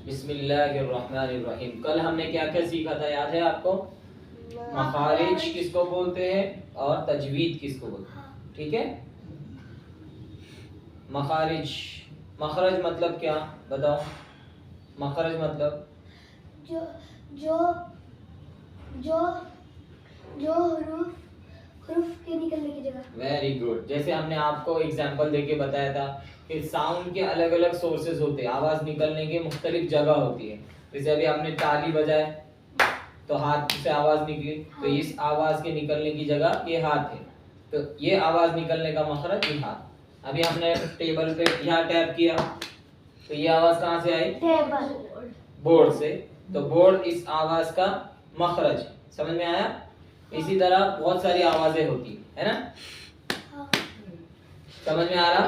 बिस्मिल्लाहिर्रहमानिर्रहीम। कल हमने क्या क्या सीखा था, याद है आपको? मखारिज किसको बोलते हैं और तजवीद किसको बोलते हैं, ठीक है? मखारिज, मखरज मतलब क्या बताओ? मखरज मतलब जो जो जो जो हुरूफ के निकलने की जगह। Very good. जैसे हमने आपको एग्जांपल देके बताया था कि साउंड के अलग अलग सोर्सेज होते हैं, आवाज निकलने की मुख्तलिफ जगह होती है। जैसे अभी हमने ताली बजाए तो हाथ से आवाज निकली, तो इस आवाज के निकलने की जगह ये हाथ है, तो ये आवाज निकलने का मखरज ये हाथ। अभी हमने टेबल पे यहाँ टैप किया तो ये आवाज कहाँ से आई? टेबल, बोर्ड से, तो बोर्ड इस आवाज का मखरज। समझ में आया? इसी तरह बहुत सारी आवाजें होती है ना? समझ में आ रहा?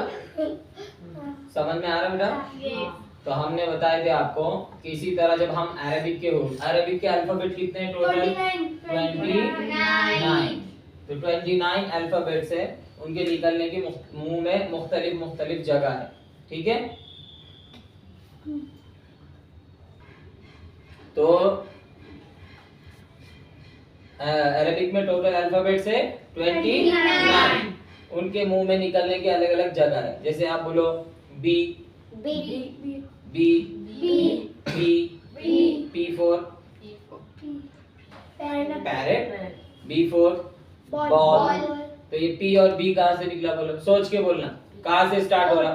समझ में आ रहा बेटा? तो हमने बताए थे आपको कि इसी तरह जब हम अरबिक के अल्फाबेट कितने हैं टोटल? 29। तो 29 अल्फाबेट्स है, उनके निकलने की मुंह में मुख्तलिफ जगह है, ठीक है? तो अरबिक में टोटल अल्फाबेट्स है 29, उनके मुंह में निकलने की अलग अलग जगह है। जैसे आप बोलो B, B B, B B, P for parrot, B for ball. तो ये पी और बी कहाँ से निकला बोलो? सोच के बोलना, कहाँ से स्टार्ट हो रहा?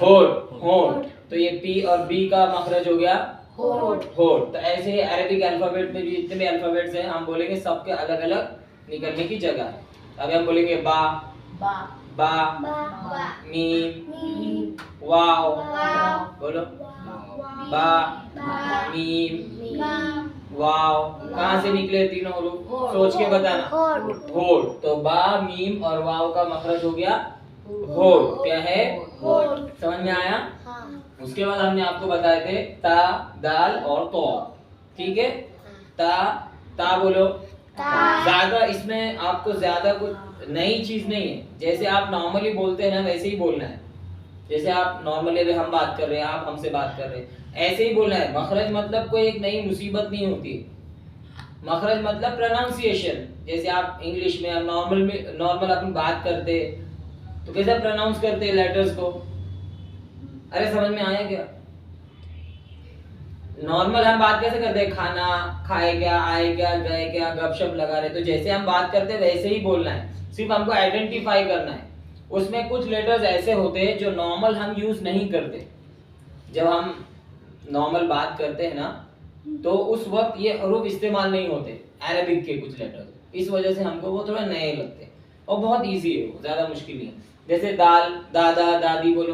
होठ। तो ये पी और बी का मखरज हो गया होठ। तो ऐसे ही अरबिक अल्फाबेट में भी जितने भी अल्फाबेट्स हैं हम बोलेंगे सबके अलग अलग निकलने की जगह है। अभी हम बोलेंगे बा, मीम, वाव। बोलो बा, मीम, वाव। कहाँ से निकले तीनों रूप? सोच के बताना। होठ। तो बा, मीम और वाव का मखरज हो गया होठ। क्या है? होठ। समझ में आया? उसके बाद हमने आपको बताए थे ता, दाल और तो, ठीक है? ता बोलो। ज्यादा इसमें आपको ज्यादा कुछ नई चीज नहीं है, जैसे आप नॉर्मली बोलते हैं ना वैसे ही बोलना है। जैसे आप नॉर्मली अभी हम बात कर रहे हैं, आप हमसे बात कर रहे हैं, ऐसे ही बोलना है। मखरज मतलब कोई एक नई मुसीबत नहीं होती है। मखरज मतलब प्रोनाउंसिएशन। जैसे आप इंग्लिश में नॉर्मल अपन बात करते तो कैसे प्रोनाउंस करते हैं लेटर्स को? अरे समझ में आया क्या? नॉर्मल हम बात कैसे करते हैं? खाना खाए क्या, आए क्या, गए क्या, गपशप लगा रहे। तो जैसे हम बात करते हैं वैसे ही बोलना है, सिर्फ हमको आइडेंटिफाई करना है। उसमें कुछ लेटर्स ऐसे होते हैं जो नॉर्मल हम यूज नहीं करते। जब हम नॉर्मल बात करते हैं ना तो उस वक्त ये हरूफ इस्तेमाल नहीं होते, अरबिक के कुछ लेटर्स। इस वजह से हमको वो थोड़ा नए लगते हैं और बहुत इजी है, वो ज्यादा मुश्किल नहीं है। जैसे दाल, दादा, दादी बोलो।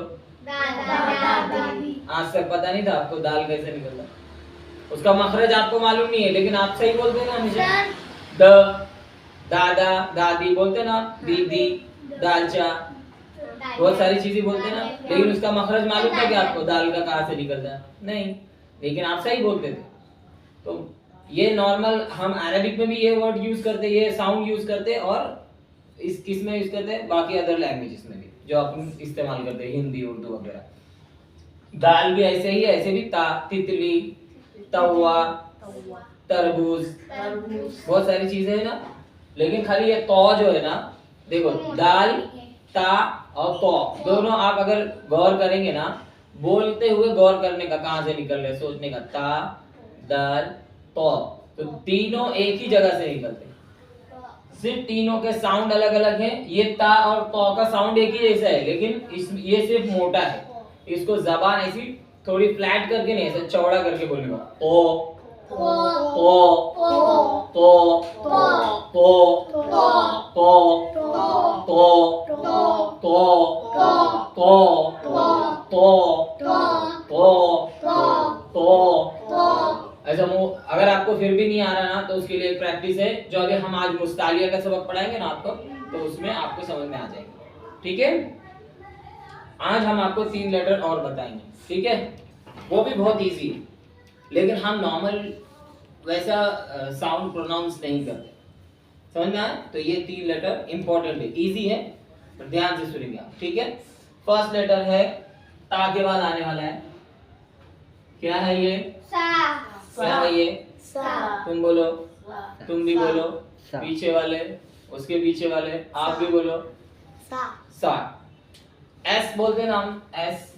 आज तक पता नहीं था आपको दाल कैसे निकलता? उसका मखरज आपको मालूम नहीं है, लेकिन आप सही बोलते ना हमेशा। द, दादा, दादी बोलते ना, दीदी, दालचा, बहुत सारी चीजें बोलते ना, लेकिन उसका मखरज मालूम था कि आपको दाल का कहाँ से निकलता? नहीं, लेकिन आप सही बोलते थे। तो ये नॉर्मल हम अरबिक में भी ये वर्ड यूज करते, ये साउंड यूज करते, और इस किस में यूज करते हैं? बाकी अदर लैंग्वेजेस में भी जो अपन इस्तेमाल करते हैं, हिंदी, उर्दू वगैरह। दाल भी ऐसे ही है, ऐसे भी ता, तितली, तवा, तरबूज, बहुत सारी चीजें है ना। लेकिन खाली ये तो जो है ना, देखो दाल, ता और तो, दोनों आप अगर गौर करेंगे ना, बोलते हुए गौर करने का, कहां से निकल रहे सोचने का। ता, दाल, तो तीनों एक ही जगह से निकलते हैं, सिर्फ तीनों के साउंड अलग अलग हैं। ये ता और तो का साउंड एक ही जैसा है, लेकिन ये सिर्फ मोटा है। इसको जबान ऐसी थोड़ी फ्लैट करके नहीं, ऐसे चौड़ा करके बोलेगा। तो ऐसा अगर आपको फिर भी नहीं आ रहा ना, तो उसके लिए प्रैक्टिस है, जो अगर हम आज मुस्तालिया का सबक पढ़ाएंगे ना आपको, तो उसमें आपको समझ में आ जाएगा, ठीक है? आज हम आपको 3 लेटर और बताएंगे, ठीक है? वो भी बहुत इजी है, लेकिन हम नॉर्मल वैसा साउंड प्रोनाउंस नहीं करते। समझ में आया? तो ये 3 लेटर इंपॉर्टेंट है, इजी है, पर ध्यान से सुनेंगे आप, ठीक है? फर्स्ट लेटर है ता के बाद आने वाला है, क्या है ये? सा क्या है ये? सा तुम बोलो, तुम भी सा। बोलो, सा। पीछे वाले, उसके पीछे वाले, आप भी बोलो। सा सा। एस बोलते ना हम, एस,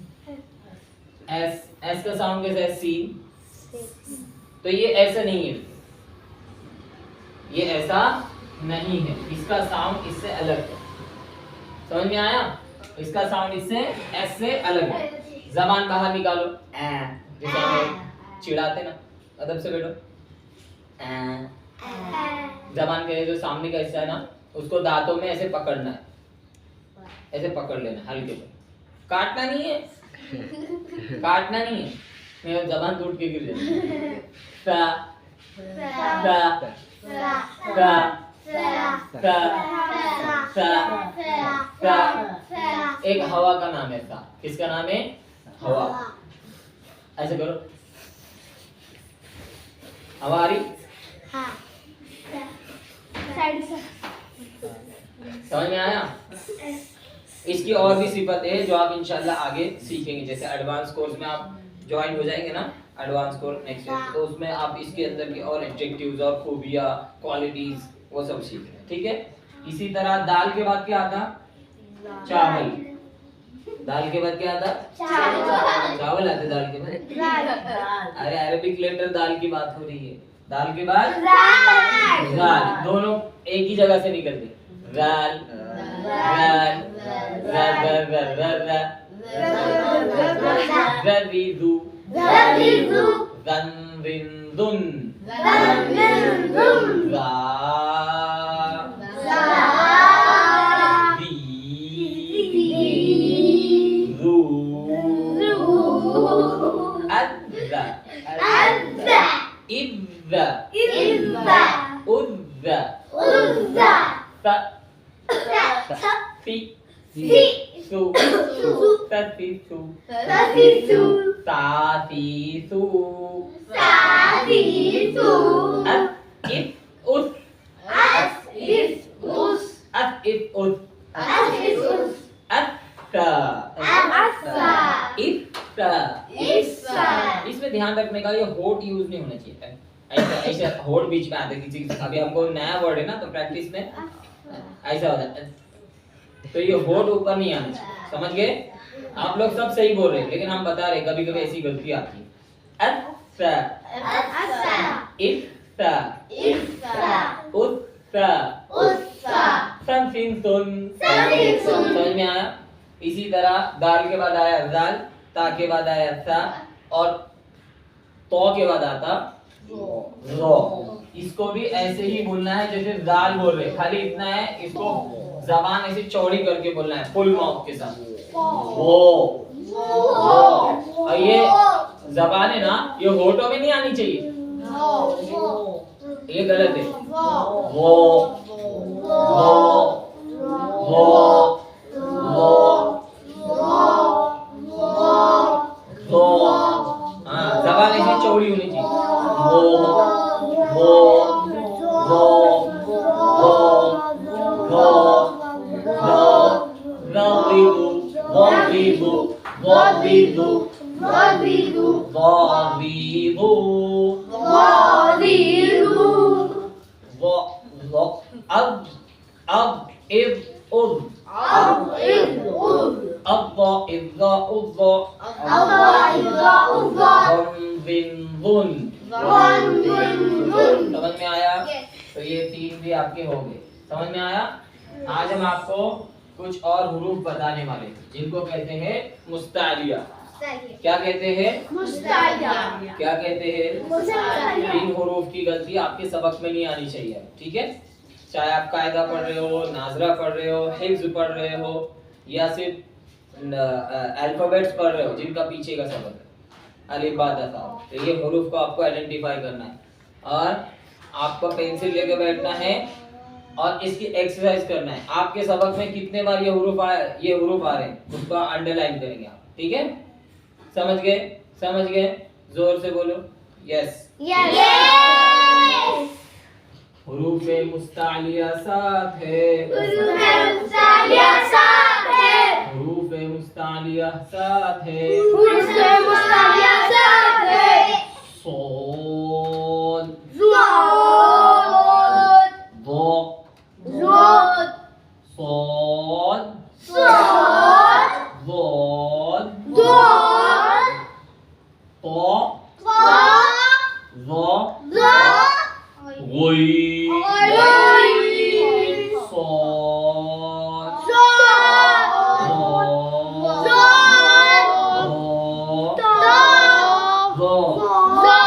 एस, एस का साउंड कैसा है? सी। तो ये ऐसा नहीं है, ये ऐसा नहीं है, इसका साउंड इससे अलग है। समझ में आया? इसका साउंड इससे एस से अलग है। जबान बाहर निकालो, जैसे हमें चिढ़ाते ना, अदब से बैठो। जबान के जो सामने का हिस्सा है ना, उसको दांतों में ऐसे पकड़ना है, ऐसे पकड़ लेना हल्के पे, काटना नहीं है, काटना नहीं है, नहीं जबान टूट के गिर जाएगी। सा, सा, सा, सा, सा, सा। एक हवा का नाम है सा। किसका नाम है? हवा। ऐसे करो, हवा आ रही? हाँ समझ में आया? इसकी और भी सिफत है जो आप इंशाल्लाह आगे सीखेंगे। जैसे एडवांस कोर्स में आप ज्वाइन हो जाएंगे ना, एडवांस कोर्स नेक्स्ट ईयर, तो उसमें आप इसके अंदर की और एडजेक्टिव्स और खूबियां, क्वालिटीज, वो सब सीखेंगे। ठीक है? इसी तरह दाल के बाद क्या आता? चावल। दाल के बाद क्या आता? चावल आते दाल के बाद। अरे अरबिक लेटर दाल की बात हो रही है। दाल के बाद दाल, दोनों एक ही जगह से निकलते। दाल, दाल, रविदु, रनरिंदुन, इसमें ध्यान रखने का, ये होठ यूज नहीं होना चाहिए। ऐसा ऐसा होठ बीच में आते किसी, अभी हमको नया वर्ड है ना, तो प्रैक्टिस में ऐसा हो जाता है, तो ये होठ ऊपर नहीं आना चाहिए। समझ गए? आप लोग सब सही बोल रहे हैं, लेकिन हम बता रहे कभी कभी ऐसी गलती आती है। समझ में आया? इसी तरह दाल के बाद आया दाल, ता के बाद आया सा, और तो के बाद आता रो। इसको भी ऐसे ही बोलना है जैसे दाल बोल रहे, खाली इतना है, इसको जबान ऐसे चौड़ी करके बोलना है, फुल माउथ के साथ। वो और ये जबान है ना, ये होठों में नहीं आनी चाहिए, ये गलत है। वो जबान ऐसी चौड़ी होनी चाहिए। समझ में आया? तो ये तीन भी आपके हो गए। समझ में आया? आज हम आपको कुछ और हुरूफ बताने वाले हैं, जिनको कहते हैं मुस्तालिया। क्या कहते हैं? क्या कहते हैं? तीन हुरूफ की गलती आपके सबक में नहीं आनी चाहिए। ठीक है? चाहे आप कायदा पढ़ रहे हो, नाजरा पढ़ रहे हो, हिफ्ज पढ़ रहे हो, या सिर्फ अल्फाबेट्स पढ़ रहे हो जिनका पीछे का सबक है, अलिफ बा ता सा, तो ये हुरूफ को आपको आइडेंटिफाई करना है, और आपको पेंसिल लेके बैठना है और इसकी एक्सरसाइज करना है। आपके सबक में कितने बार ये हुरूफ आ रहे हैं, उसको अंडरलाइन करेंगे आप। ठीक है? समझ गए? समझ गए? जोर से बोलो यस। हुरूफ मुस्तालिया सात है, हुरूफ मुस्तालिया मुस्तालिया साथ है। उसके मुस्तालिया साथ है। सोद ज़ोद दो ज़ोद सोद सोद ज़ोद ज़ोद तो ज़ो ज़ो ज़ो गुई गोई सोद ज़ोद ज़ोद ज़ोद ज़ो ज़ो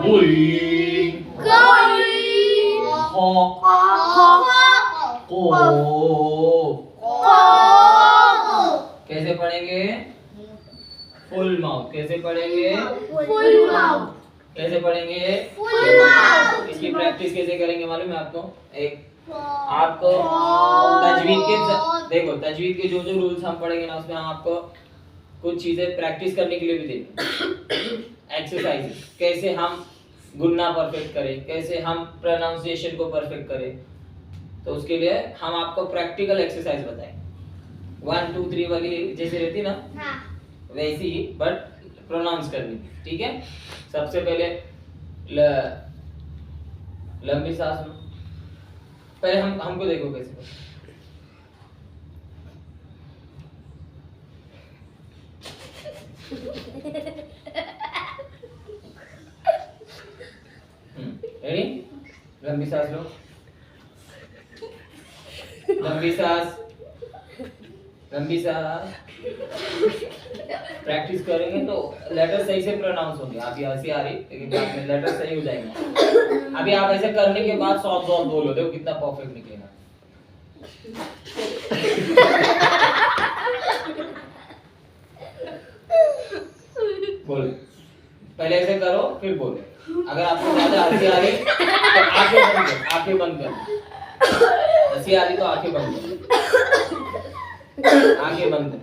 गुई गोई हो खो को कैसे पढ़ेंगे? Full mouth. कैसे पढ़ेंगे? फुल माउथ कैसे पढ़ेंगे? फुल माउथ इसकी प्रैक्टिस कैसे करेंगे मालूम है आपको? एक आपको तजवीद के देखो, तजवीद के जो जो रूल्स हम पढ़ेंगे ना, उसमें हम आपको कुछ चीजें प्रैक्टिस करने के लिए भी देंगे। एक्सरसाइजेस, कैसे हम गुन्ना परफेक्ट करें, कैसे हम प्रोनाउंसिएशन को परफेक्ट करें, तो उसके लिए हम आपको प्रैक्टिकल एक्सरसाइज बताएंगे। 1 2 3 वाली जैसे रहती ना, हाँ वैसी ही बट प्रोनाउंस करनी। ठीक है? सबसे पहले लंबी सांस लो। पहले हमको देखो कैसे करते हैं। रेडी? लंबी सांस लो। लंबी सांस, लंबी सांस। प्रैक्टिस करेंगे तो लेटर सही से प्रोनाउंस होंगे। आपकी हंसी आ रही लेकिन बाद में लेटर सही हो जाएंगे। अभी आप ऐसे करने के बाद सॉफ्ट सॉफ्ट बोलो, देखो कितना परफेक्ट निकलेगा। बोलो, पहले ऐसे करो फिर बोलो। अगर आपको ज्यादा हंसी आ रही तो आंखें बंद करो, आंखें बंद करो। हंसी आ रही तो आंखें बंद करो, आंखें बंद करो।